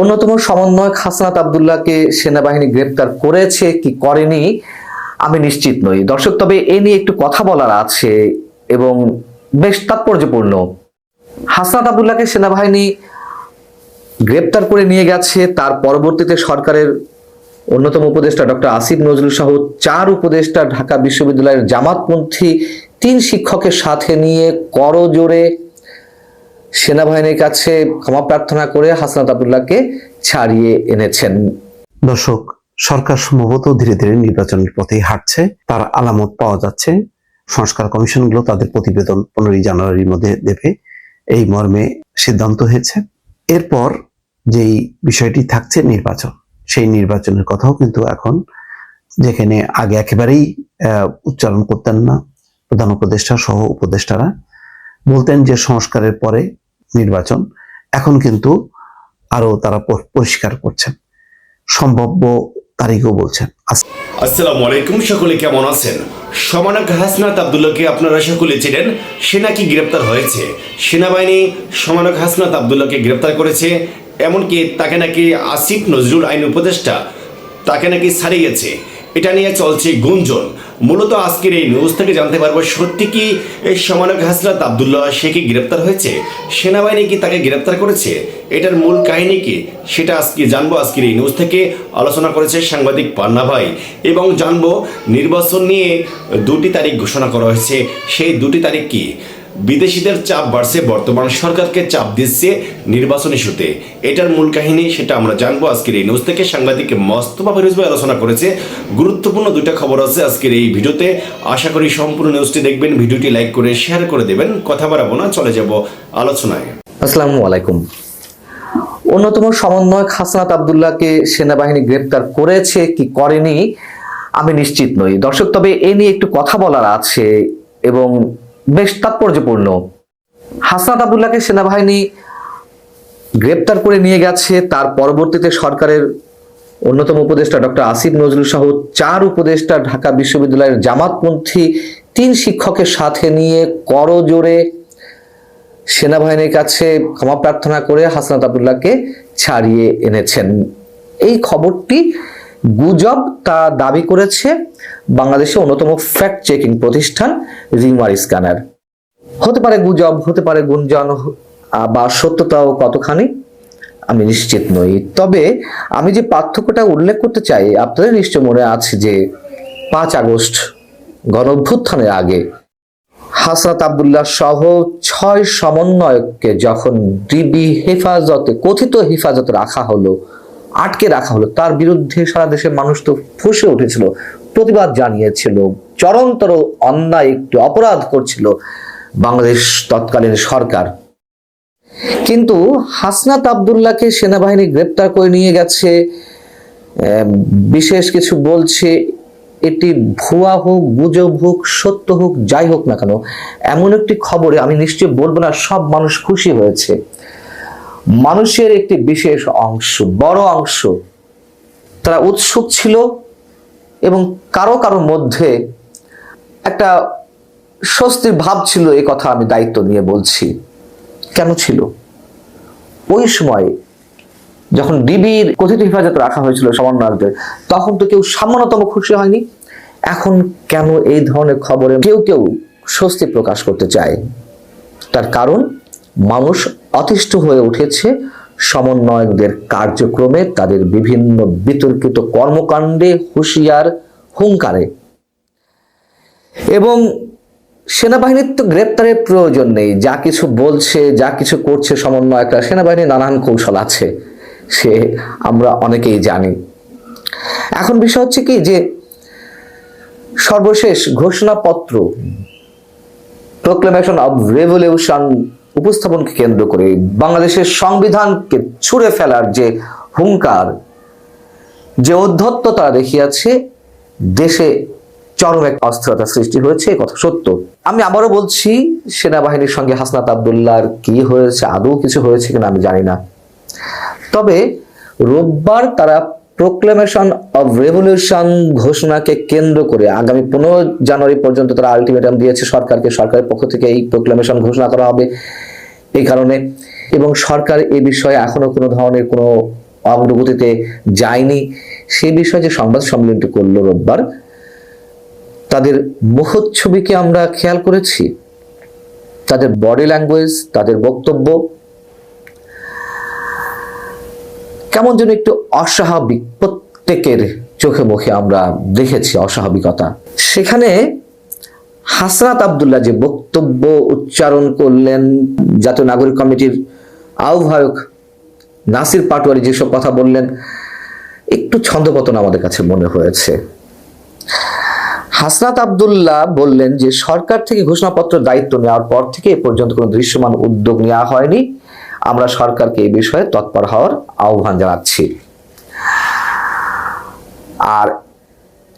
অন্যতম সমন্বয়ক হাসনাত আব্দুল্লাহকে সেনাবাহিনী গ্রেপ্তার করেছে কি করেনি আমি নিশ্চিত নই দর্শক, তবে এ নিয়ে একটু কথা বলার আছে এবং বেশ তাৎপর্যপূর্ণ। হাসনাত আব্দুল্লাহকে সেনাবাহিনী গ্রেপ্তার করে নিয়ে গেছে, তার পরবর্তীতে সরকারের অন্যতম উপদেষ্টা ডক্টর আসিফ নজরুল সহ 4 উপদেষ্টা ঢাকা বিশ্ববিদ্যালয়ের জামাতপন্থী 3 শিক্ষকের সাথে নিয়ে করজোড়ে সেনাবাহিনীর কাছে ক্ষমা প্রার্থনা করে হাসনাত আব্দুল্লাহকে ছাড়িয়ে এনেছেন। দর্শক, সরকার সম্ভবত ধীরে ধীরে নির্বাচনের পথেই হাঁটছে, তার আলামত পাওয়া যাচ্ছে। সংস্কার কমিশনগুলো তাদের প্রতিবেদন 15 জানুয়ারির মধ্যে দেবে, এই মর্মে সিদ্ধান্ত হয়েছে। এরপর যেই বিষয়টি থাকছে নির্বাচন, সেই নির্বাচনের কথাও কিন্তু এখন, যেখানে আগে একেবারেই উচ্চারণ করতেন না প্রধান উপদেষ্টা সহ উপদেষ্টারা, বলতেন যে সংস্কারের পরে নির্বাচন, এখন কিন্তু আরো তারা পরিষ্কার করছেন, সম্ভাব্য তারিখও বলছেন। আসসালামু আলাইকুম, সকলে কেমন আছেন? সমন্বয়ক হাসনাত আব্দুল্লাহকে আপনারা সকলে চেনেন। সে নাকি গ্রেপ্তার হয়েছে, সেনাবাহিনী সমন্বয়ক হাসনাত আব্দুল্লাহকে গ্রেপ্তার করেছে। এমনকি তাকে নাকি আসিফ নজরুল আইন উপদেষ্টা তাকে নাকি ছাড়িয়েছে। এটা নিয়ে চলছে গুঞ্জন। মূলত আজকের এই নিউজ থেকে জানতে পারবো সত্যি কি এই সমন্বয়ক হাসনাত আব্দুল্লাহ সে কি গ্রেপ্তার হয়েছে, সেনাবাহিনী কি তাকে গ্রেপ্তার করেছে, এটার মূল কাহিনী কি সেটা আজকে জানবো। আজকের এই নিউজ থেকে আলোচনা করেছে সাংবাদিক পান্না ভাই, এবং জানবো নির্বাচন নিয়ে 2টি তারিখ ঘোষণা করা হয়েছে। সেই 2টি তারিখ কি? বিদেশিদের চাপ বাড়ছে, বর্তমান সরকারকে চাপ দিচ্ছে নির্বাচন ইস্যুতে। এটার মূল কাহিনী সেটা আমরা জানবো আজকের এই নিউজ থেকে। সাংবাদিক মোস্তফা ফিরোজ ভাই আলোচনা করেছে। গুরুত্বপূর্ণ 2টা খবর আছে আজকের এই ভিডিওতে। আশা করি সম্পূর্ণ নিউজটি দেখবেন, ভিডিওটি লাইক করে শেয়ার করে দেবেন। কথা বাড়াবো না, চলে যাব আলোচনায়। আসসালামু আলাইকুম। অন্যতম সমন্বয়ক হাসনাত আব্দুল্লাহকে সেনাবাহিনী গ্রেপ্তার করেছে কি করেনি আমি নিশ্চিত নই দর্শক, তবে এ নিয়ে একটু কথা বলার আছে এবং বেশ তাৎপর্যপূর্ণ। হাসনাত আব্দুল্লাহকে সেনাবাহিনী গ্রেপ্তার করে নিয়ে গেছে, তার পরবর্তীতে সরকারের অন্যতম উপদেষ্টা ডক্টর আসিফ নজরুল সহ 4 উপদেষ্টা ঢাকা বিশ্ববিদ্যালয়ের জামাতপন্থী 3 শিক্ষকের সাথে নিয়ে করজোড়ে সেনাবাহিনীর কাছে ক্ষমা প্রার্থনা করে হাসনাত আব্দুল্লাহকে ছাড়িয়ে এনেছেন। এই খবরটি গুজব তা দাবি করেছে বাংলাদেশের অন্যতম ফ্যাক্ট চেকিং প্রতিষ্ঠান রিমার স্ক্যানার। হতে পারে গুজব, হতে পারে গুঞ্জন, বা সত্যতাও কতখানি আমি নিশ্চিত নই। তবে আমি যে পার্থক্যটা উল্লেখ করতে চাই, আপনাদের নিশ্চয় মনে আছে যে 5 আগস্ট গণঅভ্যুত্থানের আগে হাসনাত আব্দুল্লাহ সহ 6 সমন্বয়ককে যখন ডিবি হেফাজতে, কথিত হেফাজতে রাখা হলো, আটকে রাখা হলো, তার বিরুদ্ধে সারা দেশের মানুষ তো ফুঁসে উঠেছিল, প্রতিবাদ জানিয়েছিল, চরমতর অন্যায় একটি অপরাধ করছিল বাংলাদেশ তৎকালীন সরকার। কিন্তু হাসনাত আব্দুল্লাহকে সেনাবাহিনী গ্রেপ্তার করে নিয়ে গেছে, বিশেষ কিছু বলছে, এটি ভুয়া হোক, গুজব হোক, সত্য হোক, যাই হোক না কেন, এমন একটি খবরে আমি নিশ্চয় বলবো না সব মানুষ খুশি হয়েছে। মানুষের একটি বিশেষ অংশ, বড় অংশ, তারা উৎসুক ছিল এবং কারো কারো মধ্যে একটা স্বস্তির ভাব ছিল। এ কথা আমি দায়িত্ব নিয়ে বলছি। কেন ছিল? ওই সময় যখন ডিবির কথিত হেফাজতে রাখা হয়েছিল সমন্বয়কদের, তখন তো কেউ সামান্যতম খুশি হয়নি। এখন কেন এই ধরনের খবরে কেউ কেউ স্বস্তি প্রকাশ করতে চায়? তার কারণ মানুষ অতিষ্ঠ হয়ে উঠেছে সমন্বয়কদের কার্যক্রমে, তাদের বিভিন্ন বিতর্কিত কর্মকাণ্ডে, হুঁশিয়ার, হুঙ্কারে। এবং সেনাবাহিনীর তো গ্রেপ্তারের প্রয়োজন নেই, যা কিছু বলছে, যা কিছু করছে সমন্বয়করা, সেনাবাহিনীর নানান কৌশল আছে, সে আমরা অনেকেই জানি। এখন বিষয় হচ্ছে কি, যে সর্বশেষ ঘোষণাপত্র প্রোক্লেমেশন অব রেভলিউশন উপস্থাপনকে কেন্দ্র করে বাংলাদেশের সংবিধানকে ছুঁড়ে ফেলার যে হুঙ্কার, যে অধ্যত্ততা দেখিয়েছে, দেশে চরম এক অস্থিরতা সৃষ্টি হয়েছে, কথা সত্য। আমি আবারও বলছি, সেনাবাহিনীর সঙ্গে হাসনাত আব্দুল্লাহর কি হয়েছে, আদৌ কিছু হয়েছে কিনা আমি জানি না। তবে রোববার তারা প্রোক্লেমেশন অব রেভলিউশন ঘোষণাকে কেন্দ্র করে আগামী 15 জানুয়ারি পর্যন্ত তারা আলটিমেটাম দিয়েছে সরকারকে। সরকারের পক্ষ থেকে এই প্রোক্লেমেশন ঘোষণা করা হবে এই কারণে, এবং সরকার এ বিষয়ে এখনো কোনো ধরনের কোনো অগ্রগতিতে যায়নি, সে বিষয়ে যে সংবাদ সম্মেলনটি করলো রোববার, তাদের মুখচ্ছবিকে আমরা খেয়াল করেছি, তাদের বডি ল্যাঙ্গুয়েজ, তাদের বক্তব্য কেমন যেন একটু অস্বাভাবিক, প্রত্যেকের চোখে মুখে আমরা দেখেছি অস্বাভাবিকতা। সেখানে হাসনাত আব্দুল্লাহ যে বক্তব্য উচ্চারণ করলেন, জাতীয় নাগরিক কমিটির আহ্বায়ক নাসির পাটোয়ারি যেসব কথা বললেন, একটু ছন্দপতন আমাদের কাছে মনে হয়েছে। হাসনাত আব্দুল্লাহ বললেন যে সরকার থেকে ঘোষণাপত্র দায়িত্ব নেওয়ার পর থেকে এ পর্যন্ত কোনো দৃশ্যমান উদ্যোগ নেওয়া হয়নি, আমরা সরকারকে এই বিষয়ে তৎপর হওয়ার আহ্বান জানাচ্ছি। আর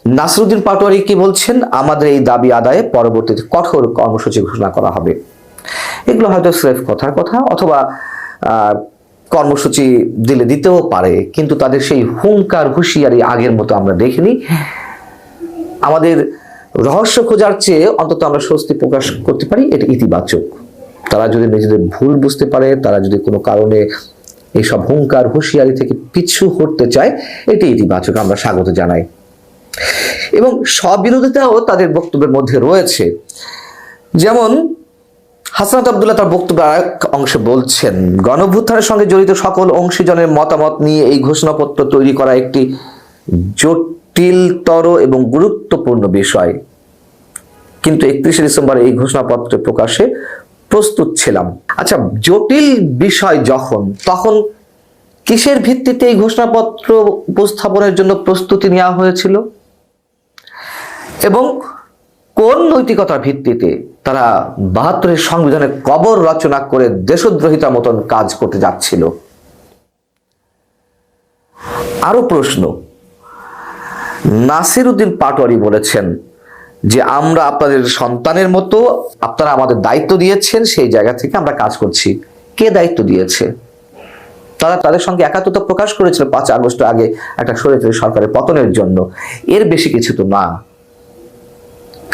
নাসিরউদ্দিন পাটোয়ারি কি বলছেন, আমাদের এই দাবি আদায়ে পরবর্তীতে কঠোর কর্মসূচি ঘোষণা করা হবে। এগুলো হয়তো স্রেফ কথার কথা, অথবা কর্মসূচি দিলে দিতেও পারে, কিন্তু তাদের সেই হুঙ্কার হুঁশিয়ারি আগের মতো আমরা দেখিনি। আমাদের রহস্য খোঁজার চেয়ে অন্তত আমরা স্বস্তি প্রকাশ করতে পারি, এটা ইতিবাচক। তারা যদি নিজেদের ভুল বুঝতে পারে, তারা যদি কোনো কারণে এইসব হুঙ্কার হুঁশিয়ারি থেকে পিছু হটতে চায়, এটি ইতিবাচক, আমরা স্বাগত জানাই। এবং স্ববিরোধিতাও তাদের বক্তব্যের মধ্যে রয়েছে। যেমন হাসনাত আব্দুল্লাহ তার বক্তব্যের আরেক অংশে বলছেন, গণঅভ্যুত্থানের সঙ্গে জড়িত সকল অংশীজনের মতামত নিয়ে এই ঘোষণাপত্র তৈরি করা একটি জটিলতর এবং গুরুত্বপূর্ণ বিষয়, কিন্তু 31শে ডিসেম্বর এই ঘোষণাপত্র প্রকাশে প্রস্তুত ছিলাম। আচ্ছা, জটিল বিষয় যখন, তখন কিসের ভিত্তিতে এই ঘোষণাপত্র উপস্থাপনের জন্য প্রস্তুতি নেওয়া হয়েছিল এবং কোন নৈতিকতার ভিত্তিতে তারা 72-এর সংবিধানের কবর রচনা করে দেশদ্রোহিতার মতন কাজ করতে যাচ্ছিল? আরো প্রশ্ন, নাসিরউদ্দিন পাটোয়ারি বলেছেন যে আমরা আপনাদের সন্তানের মতো, আপনারা আমাদের দায়িত্ব দিয়েছেন, সেই জায়গা থেকে আমরা কাজ করছি। কে দায়িত্ব দিয়েছে? তারা তাদের সঙ্গে একাত্মতা প্রকাশ করেছিল 5 আগস্ট আগে একটা স্বৈরাচারী সরকারের পতনের জন্য, এর বেশি কিছু তো না।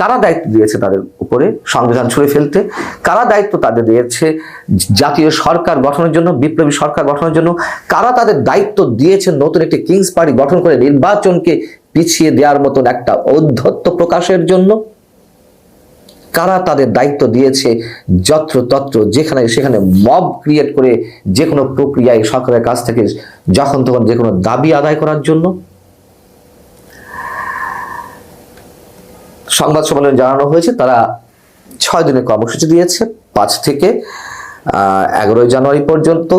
কারা দায়িত্ব দিয়েছে তাদের উপরে সংবিধান ছুঁড়ে ফেলতে? কারা দায়িত্ব তাদের দিয়েছে জাতীয় সরকার গঠনের জন্য, বিপ্লবী সরকার গঠনের জন্য? কারা তাদের দায়িত্ব দিয়েছে নতুন একটি কিংস পার্টি গঠন করে নির্বাচনকে পিছিয়ে দেওয়ার মতন একটা ঔদ্ধত্য প্রকাশের জন্য? কারা তাদের দায়িত্ব দিয়েছে যত্রতত্র যেখানে সেখানে মব ক্রিয়েট করে যে কোনো প্রক্রিয়ায় সরকারের কাছ থেকে যখন তখন যে কোনো দাবি আদায় করার জন্য? সংবাদ সম্মেলনে জানানো হয়েছে তারা 6 দিনের কর্মসূচি দিয়েছে, 5 থেকে 11 জানুয়ারি পর্যন্ত।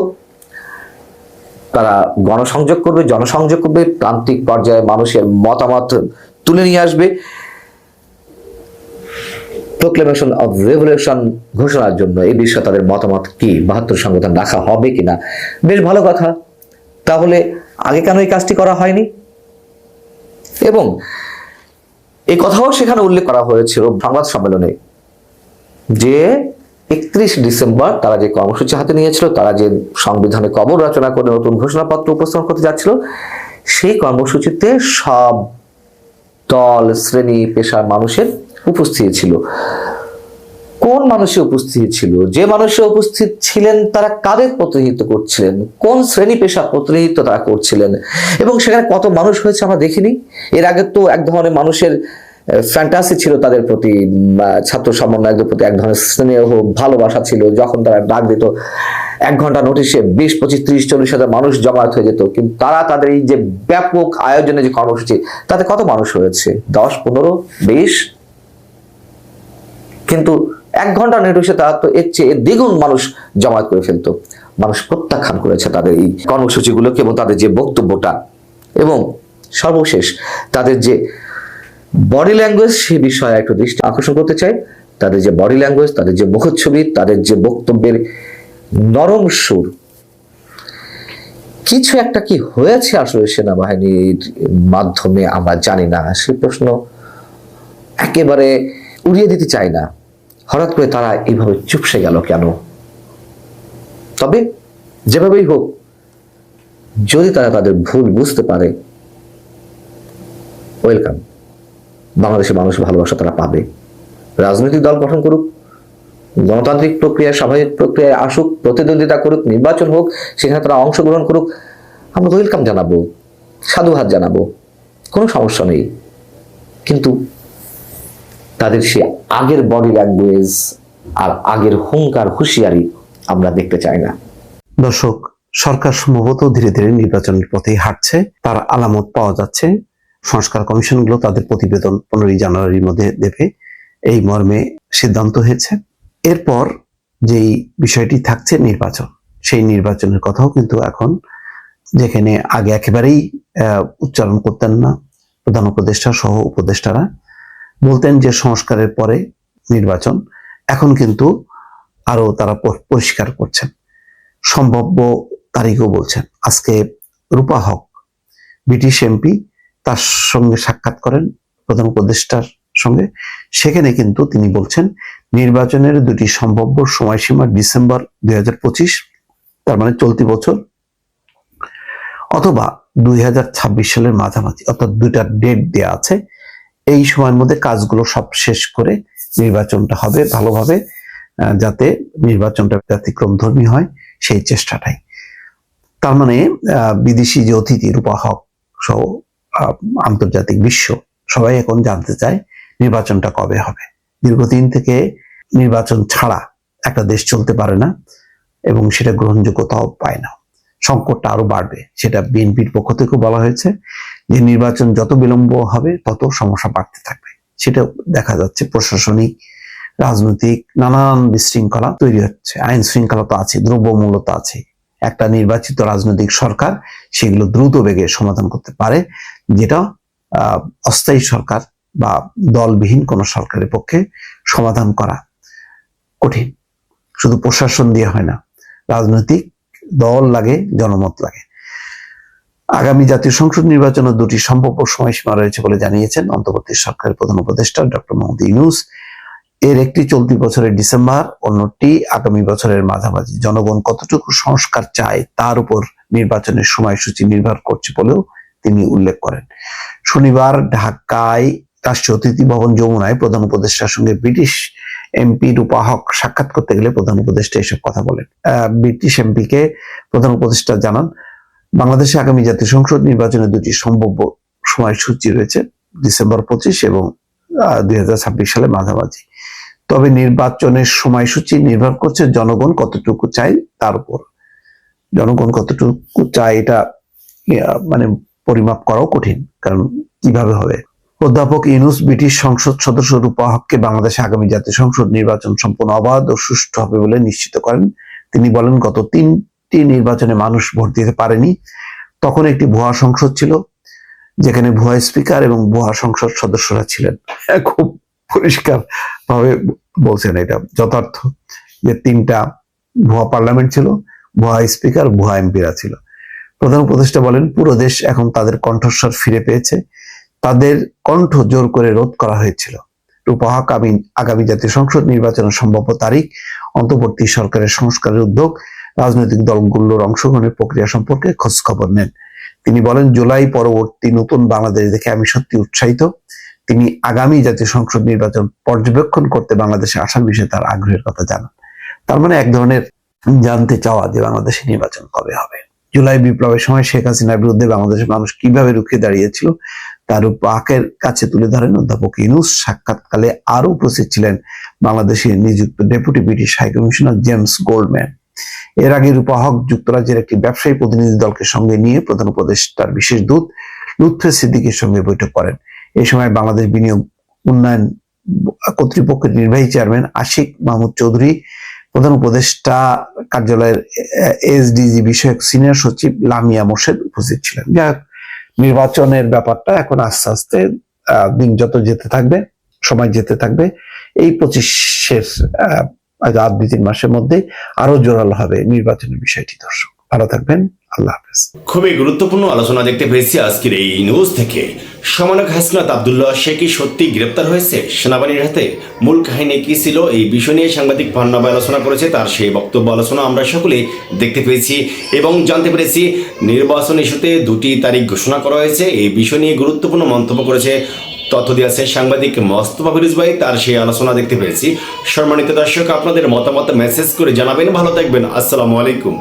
তারা গণসংযোগ করবে, জনসংযোগ করবে, প্রান্তিক পর্যায়ে মানুষের মতামত তুলে নিয়ে আসবে, প্রোক্লেমেশন অফ রেভলিউশন ঘোষণার জন্য এই বিষয়ে তাদের মতামত কি, 72 সংবিধান রাখা হবে কিনা। বেশ ভালো কথা, তাহলে আগে কেন এই কাজটি করা হয়নি? এবং এই কথাও সেখানে উল্লেখ করা হয়েছিল সংবাদ সম্মেলনে যে 31 ডিসেম্বর তারা যে কর্মসূচি হাতে নিয়েছিল, তারা যে সংবিধানে কবর রচনা করে নতুন ঘোষণাপত্র উপস্থাপন করতে যাচ্ছিল, সেই কর্মসূচিতে সব দল, শ্রেণী, পেশার মানুষের উপস্থিত ছিল। কোন মানুষের উপস্থিত ছিল? যে মানুষের উপস্থিত ছিলেন তারা কাদের প্রতিনিধিত্ব করছিলেন, কোন শ্রেণী পেশা প্রতিনিধিত্ব তারা করছিলেন, এবং সেখানে কত মানুষ হয়েছে আমরা দেখিনি। এর আগে তো এক ধরনের মানুষের ফ্যান্টাসি ছিল তাদের প্রতি, ছাত্র সমন্বয়কদের প্রতি এক ধরনের স্নেহ ভালোবাসা ছিল। যখন তারা ডাক দিত 1 ঘন্টা নোটিশে 20, 25, 30, 40 হাজার মানুষ জমায়েত হয়ে যেত। কিন্তু তারা তাদের এই যে ব্যাপক আয়োজনে যে কর্মসূচি, তাতে কত মানুষ হয়েছে? 10, 15, 20। কিন্তু 1 ঘন্টা নোটিশে তারা তো এর চেয়ে দ্বিগুণ মানুষ জমায়েত করে ফেলতো। মানুষ প্রত্যাখ্যান করেছে তাদের এই কর্মসূচিগুলোকে এবং তাদের যে বক্তব্যটা। এবং সর্বশেষ তাদের যে বডি ল্যাঙ্গুয়েজ, সে বিষয়ে একটু দৃষ্টি আকর্ষণ করতে চাই। তাদের যে বডি ল্যাঙ্গুয়েজ, তাদের যে মুখচ্ছবি, তাদের যে বক্তব্যের নরম সুর, কিছু একটা কি হয়েছে আসলে সেনাবাহিনীর মাধ্যমে আমরা জানি না। সে প্রশ্ন একেবারে উড়িয়ে দিতে চাই না। হঠাৎ করে তারা এইভাবে চুপসে গেল কেন? তবে যেভাবেই হোক, যদি তারা তাদের ভুল বুঝতে পারে, ওয়েলকাম। বাংলাদেশের মানুষ ভালোবাসা তারা পাবে। রাজনৈতিক দল গঠন করুক, গণতান্ত্রিক প্রক্রিয়া, স্বাভাবিক প্রক্রিয়ায় আসুক, প্রতিদ্বন্দ্বিতা করুক, নির্বাচন হোক, সেখানে তারা অংশগ্রহণ করুক। আমরা তো ওয়েলকাম জানাবো, সাধুবাদ জানাবো, কোনো সমস্যা নেই। কিন্তু তাদের সে আগের বডি ল্যাঙ্গুয়েজ আর আগের হুঙ্কার হুঁশিয়ারি আমরা দেখতে চাই না। দর্শক, সরকার সম্ভবত ধীরে ধীরে নির্বাচনের পথেই হাঁটছে, তার আলামত পাওয়া যাচ্ছে। সংস্কার কমিশনগুলো তাদের প্রতিবেদন 15 জানুয়ারির মধ্যে দেবে, এই মর্মে সিদ্ধান্ত হয়েছে। এরপর যেই বিষয়টি থাকছে নির্বাচন, সেই নির্বাচনের কথাও কিন্তু এখন, যেখানে আগে একেবারেই উচ্চারণ করতেন না প্রধান উপদেষ্টা সহ উপদেষ্টারা, বলতেন যে সংস্কারের পরে নির্বাচন, এখন কিন্তু আরো তারা পরিষ্কার করছেন, সম্ভাব্য তারিখও বলছেন। আজকে রূপা হক ব্রিটিশ এমপি, তার সঙ্গে সাক্ষাৎ করেন প্রধান উপদেষ্টার সঙ্গে, সেখানে কিন্তু তিনি বলছেন নির্বাচনের দুটি সম্ভাব্য সময়সীমা ডিসেম্বর 2025, তার মানে চলতি বছর, অথবা 2026 সালের মাঝামাঝি, অর্থাৎ দুইটা ডেট দেয়া আছে। এই সময়ের মধ্যে কাজগুলো সব শেষ করে নির্বাচনটা হবে ভালোভাবে, যাতে নির্বাচনটা ব্যতিক্রমধর্মী হয়, সেই চেষ্টাটাই। তার মানে বিদেশি যে অতিথি রূপা হক সহ আন্তর্জাতিক বিশ্ব সবাই এখন জানতে চায় নির্বাচনটা কবে হবে। দীর্ঘদিন থেকে নির্বাচন ছাড়া একটা দেশ চলতে পারে না এবং সেটা গ্রহণযোগ্যতাও পায় না, সংকটটা আরো বাড়বে। সেটা বিএনপির পক্ষ থেকেও বলা হয়েছে যে নির্বাচন যত বিলম্ব হবে তত সমস্যা বাড়তে থাকবে। সেটা দেখা যাচ্ছে, প্রশাসনিক রাজনৈতিক নানান বিশৃঙ্খলা তৈরি হচ্ছে, আইন শৃঙ্খলা তো আছে, দ্রব্যমূল্য তো আছে। একটা নির্বাচিত রাজনৈতিক সরকার সেগুলো দ্রুত বেগে সমাধান করতে পারে, যেটা অস্থায়ী সরকার বা দলবিহীন কোন সরকারের পক্ষে সমাধান করা কঠিন। শুধু প্রশাসন দিয়ে হয় না, রাজনৈতিক দল লাগে, জনমত লাগে। আগামী জাতীয় সংসদ নির্বাচনের দুটি সম্ভাব্য সময়সীমা রয়েছে বলে জানিয়েছেন অন্তর্বর্তী সরকারের প্রধান উপদেষ্টা ডক্টর মোহাম্মদ ইউনূস। এর একটি চলতি বছরের ডিসেম্বর, অন্যটি আগামী বছরের মাঝামাঝি। জনগণ কতটুকু সংস্কার চায় তার উপর নির্বাচনের সময়সূচি নির্ভর করছে বলেও তিনি উল্লেখ করেন। শনিবার ঢাকায় রাষ্ট্রীয় অতিথি ভবন যমুনায় প্রধান উপদেষ্টার সঙ্গে ব্রিটিশ এমপি রূপা হক সাক্ষাৎ করতে গেলে প্রধান উপদেষ্টা এসব কথা বলেন। ব্রিটিশ এমপিকে প্রধান উপদেষ্টা জানান, বাংলাদেশে আগামী জাতীয় সংসদ নির্বাচনের দুটি সম্ভাব্য সময়সূচি রয়েছে, ডিসেম্বর 25 এবং 2026 সালে মাঝামাঝি। তবে নির্বাচনের সময়সূচি নির্ভর করছে জনগণ কতটুকু চায় তার উপর। জনগণ কতটুকু চায় এটা মানে পরিমাপ করাও কঠিন, কারণ কিভাবে হবে। অধ্যাপক ইউনূস ব্রিটিশ সংসদ সদস্য রূপা হককে বাংলাদেশে আগামী জাতীয় সংসদ নির্বাচন সম্পূর্ণ অবাধ ও সুষ্ঠু হবে বলে নিশ্চিত করেন। তিনি বলেন, গত 3টি নির্বাচনে মানুষ ভোট দিতে পারেনি, তখন একটি ভুয়া সংসদ ছিল যেখানে ভুয়া স্পিকার এবং ভুয়া সংসদ সদস্যরা ছিলেন। খুব পরিষ্কার ভাবে বলছেন, এটা যথার্থ যে 3টা ভুয়া পার্লামেন্ট ছিল, ভুয়া স্পিকার, ভুয়া এমপিরা ছিল। প্রধান উপদেষ্টা বলেন, পুরো দেশ এখন তাদের কণ্ঠস্বর ফিরে পেয়েছে, তাদের কণ্ঠ জোর করে রোধ করা হয়েছিল। রূপা হক আগামী জাতীয় সংসদ নির্বাচনের সম্ভাব্য তারিখ, অন্তর্বর্তী সরকারের সংস্কারের উদ্যোগ, রাজনৈতিক দলগুলোর অংশগ্রহণের প্রক্রিয়া সম্পর্কে খোঁজ খবর নেন। তিনি বলেন, জুলাই পরবর্তী নতুন বাংলাদেশ দেখে আমি সত্যি উৎসাহিত। তিনি আগামী জাতীয় সংসদ নির্বাচন পর্যবেক্ষণ করতে বাংলাদেশে আসার বিষয়ে তার আগ্রহের কথা জানান। তার মানে এক ধরনের জানতে চাওয়া যে বাংলাদেশে নির্বাচন কবে হবে। জুলাই বিপ্লবের সময় শেখ হাসিনার বিরুদ্ধে বাংলাদেশের মানুষ কিভাবে রুখে দাঁড়িয়েছিল তার পাকের কাছে তুলে ধরেন অধ্যাপক ইউনূস। সাক্ষাৎকালে আরো উপস্থিত ছিলেন বাংলাদেশে নিযুক্ত deputy British high commissioner James Goldman. এর আগে রূপা হক যুক্তরাজ্যের একটি ব্যবসায়ী প্রতিনিধি দলকে সঙ্গে নিয়ে প্রধান উপদেষ্টার বিশেষ দূত লুৎফে সিদ্দিকীর সঙ্গে বৈঠক করেন। এই সময় বাংলাদেশ বিনিয়োগ উন্নয়ন কর্তৃপক্ষের নির্বাহী চেয়ারম্যান আশিক মাহমুদ চৌধুরী, প্রধান উপদেষ্টা কার্যালয়ের এসডিজি বিষয়ক সিনিয়র সচিব লামিয়া মোর্শেদ উপস্থিত ছিলেন। নির্বাচনের ব্যাপারটা এখন আস্তে আস্তে দিন যত যেতে থাকবে, সময় যেতে থাকবে, এই 25-এর আর 2-3 মাসের মধ্যে আরো জোরালো হবে নির্বাচনের বিষয়টি। দর্শক ভালো থাকবেন, আল্লাহ হাফেজ। খুবই গুরুত্বপূর্ণ আলোচনা দেখতে পেয়েছি আজকের এই নিউজ থেকে। সমন্বয়ক হাসনাত আব্দুল্লাহ, সে কি সত্যি গ্রেপ্তার হয়েছে সেনাবাহিনীর হাতে? মূল কাহিনী কি ছিল এই বিষয় নিয়ে সাংবাদিক পান্নাবাই আলোচনা করেছে, তার সেই বক্তব্য আলোচনা আমরা সকলেই দেখতে পেয়েছি এবং জানতে পেরেছি। নির্বাচন ইস্যুতে 2টি তারিখ ঘোষণা করা হয়েছে, এই বিষয় নিয়ে গুরুত্বপূর্ণ মন্তব্য করেছে, তথ্য দিয়েছে সাংবাদিক মোস্তফা ফিরোজ ভাই, তার সেই আলোচনা দেখতে পেয়েছি। সম্মানিত দর্শক, আপনাদের মতামত মেসেজ করে জানাবেন। ভালো থাকবেন, আসসালামু আলাইকুম।